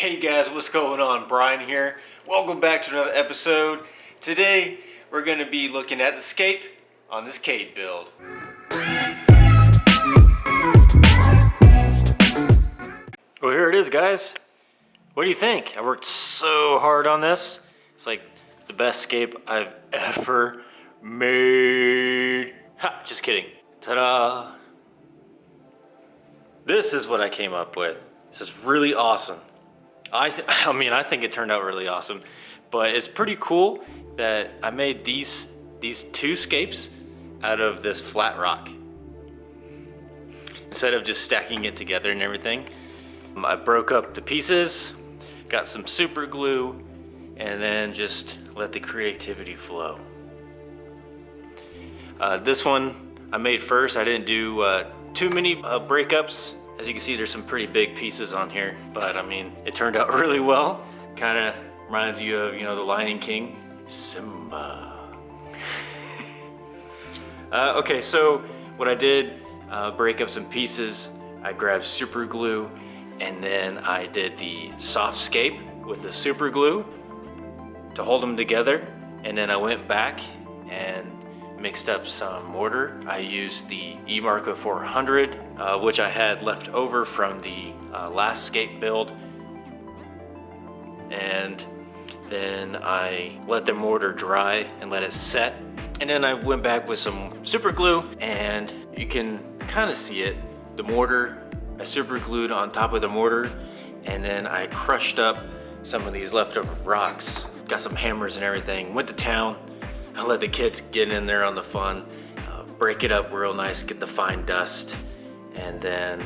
Hey guys, what's going on? Brian here. Welcome back to another episode. Today we're going to be looking at the scape on this Cade build. Well, here it is, guys. What do you think? I worked so hard on this. It's like the best scape I've ever made. Ha, just kidding. Ta-da! This is what I came up with. This is really awesome. I think it turned out really awesome, but it's pretty cool that I made these two scapes out of this flat rock. Instead of just stacking it together and everything, I broke up the pieces, got some super glue, and then just let the creativity flow. This one I made first. I didn't do too many breakups. As you can see, there's some pretty big pieces on here, but I mean, it turned out really well. Kind of reminds you of, the Lion King, Simba. Okay, so what I did, break up some pieces. I grabbed super glue, and then I did the soft scape with the super glue to hold them together. And then I went back and mixed up some mortar. I used the E-Marco 400, which I had left over from the last scape build. And then I let the mortar dry and let it set. And then I went back with some super glue, and you can kind of see it. The mortar, I super glued on top of the mortar, and then I crushed up some of these leftover rocks. Got some hammers and everything, went to town. I let the kids get in there on the fun, break it up real nice, get the fine dust, and then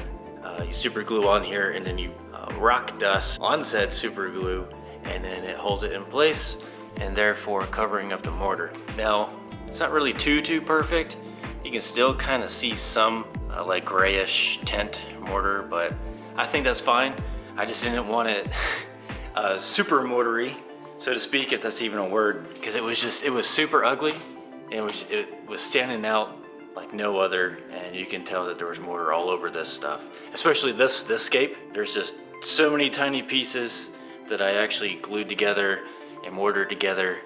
you super glue on here, and then you rock dust on said super glue, and then it holds it in place, and therefore covering up the mortar. Now, it's not really too perfect. You can still kind of see some like grayish tint mortar, but I think that's fine. I just didn't want it super mortary, so to speak, if that's even a word, because it was super ugly, and it was standing out like no other, and you can tell that there was mortar all over this stuff. Especially this scape, there's just so many tiny pieces that I actually glued together and mortared together.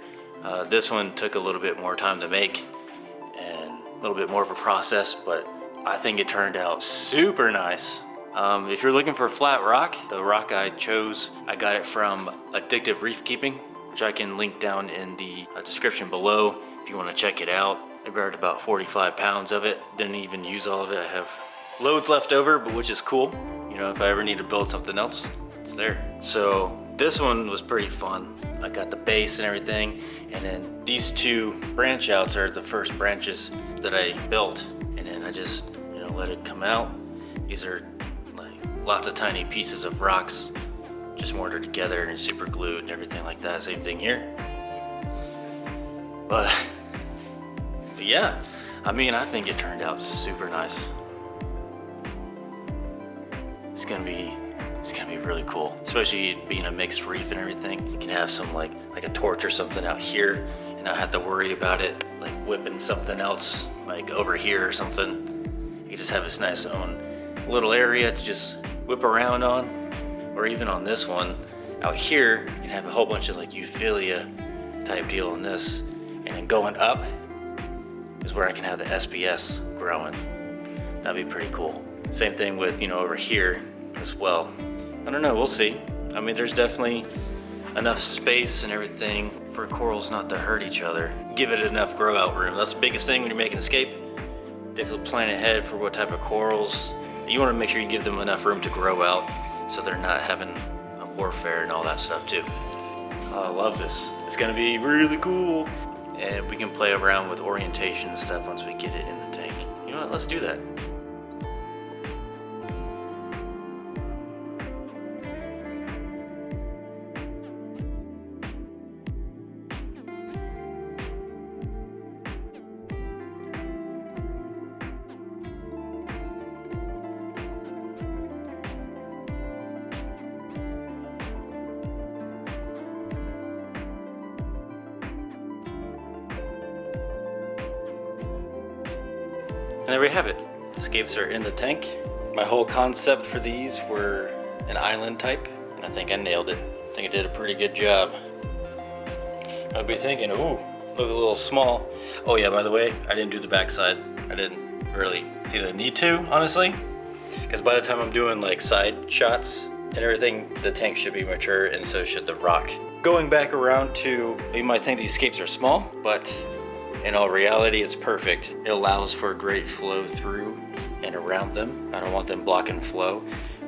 This one took a little bit more time to make and a little bit more of a process, but I think it turned out super nice. If you're looking for flat rock, the rock I chose, I got it from Addictive Reef Keeping, which I can link down in the description below if you want to check it out. I grabbed about 45 pounds of it. Didn't even use all of it. I have loads left over, but which is cool. If I ever need to build something else, it's there. So this one was pretty fun. I got the base and everything, and then these two branch outs are the first branches that I built, and then I just let it come out. These are lots of tiny pieces of rocks, just mortared together and super glued and everything like that. Same thing here. But yeah, I think it turned out super nice. It's gonna be really cool, especially being a mixed reef and everything. You can have some like a torch or something out here, and not have to worry about it like whipping something else like over here or something. You just have this nice own little area to just whip around on, or even on this one out here, you can have a whole bunch of like euphilia type deal on this, and then going up is where I can have the SBS growing. That'd be pretty cool. Same thing with over here as well. I don't know, we'll see. There's definitely enough space and everything for corals not to hurt each other. Give it enough grow out room. That's the biggest thing when you're making a scape. Definitely plan ahead for what type of corals. You want to make sure you give them enough room to grow out so they're not having a warfare and all that stuff too. I love this. It's gonna be really cool. And we can play around with orientation and stuff once we get it in the tank. You know what, let's do that. And there we have it. The scapes are in the tank. My whole concept for these were an island type. I think I nailed it. I think I did a pretty good job. I'll be thinking, ooh, look a little small. Oh yeah, by the way, I didn't do the backside. I didn't really see the need to, honestly. Because by the time I'm doing like side shots and everything, the tank should be mature and so should the rock. Going back around to, you might think these scapes are small, but in all reality, it's perfect. It allows for great flow through and around them. I don't want them blocking flow.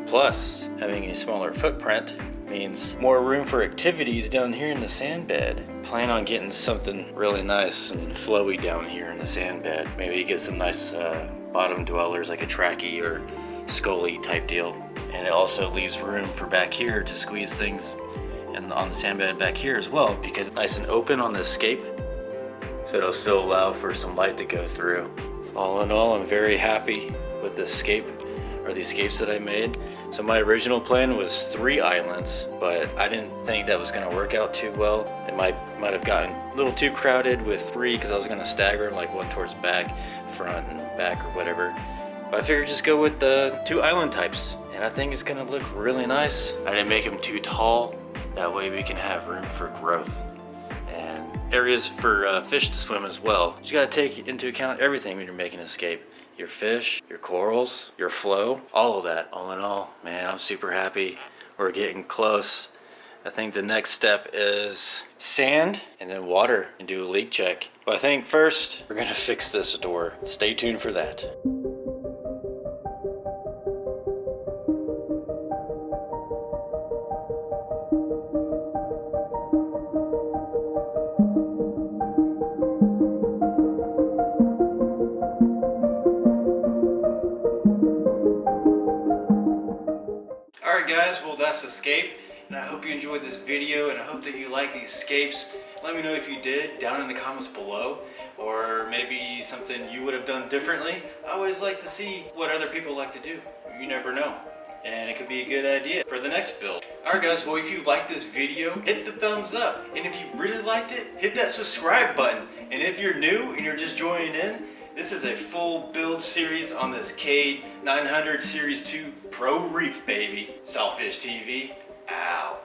Plus, having a smaller footprint means more room for activities down here in the sand bed. Plan on getting something really nice and flowy down here in the sand bed. Maybe get some nice bottom dwellers like a trachea or scully type deal. And it also leaves room for back here to squeeze things and on the sand bed back here as well, because it's nice and open on the scape, so it'll still allow for some light to go through. All in all, I'm very happy with this scape, or these scapes that I made. So my original plan was 3 islands, but I didn't think that was gonna work out too well. It might have gotten a little too crowded with 3 because I was gonna stagger them, like one towards back, front, and back, or whatever. But I figured just go with the 2 island types, and I think it's gonna look really nice. I didn't make them too tall. That way we can have room for growth and areas for fish to swim as well. You gotta take into account everything when you're making a scape. Your fish, your corals, your flow, all of that. All in all, man, I'm super happy. We're getting close. I think the next step is sand and then water and do a leak check. But I think first, we're gonna fix this door. Stay tuned for that. Alright guys, well that's the scape, and I hope you enjoyed this video, and I hope that you like these scapes. Let me know if you did down in the comments below, or maybe something you would have done differently. I always like to see what other people like to do. You never know, and it could be a good idea for the next build. Alright guys, well if you liked this video, hit the thumbs up, and if you really liked it, hit that subscribe button. And if you're new and you're just joining in, this is a full build series on this Cade 900 Series 2 Pro Reef baby. Saltfish TV, out.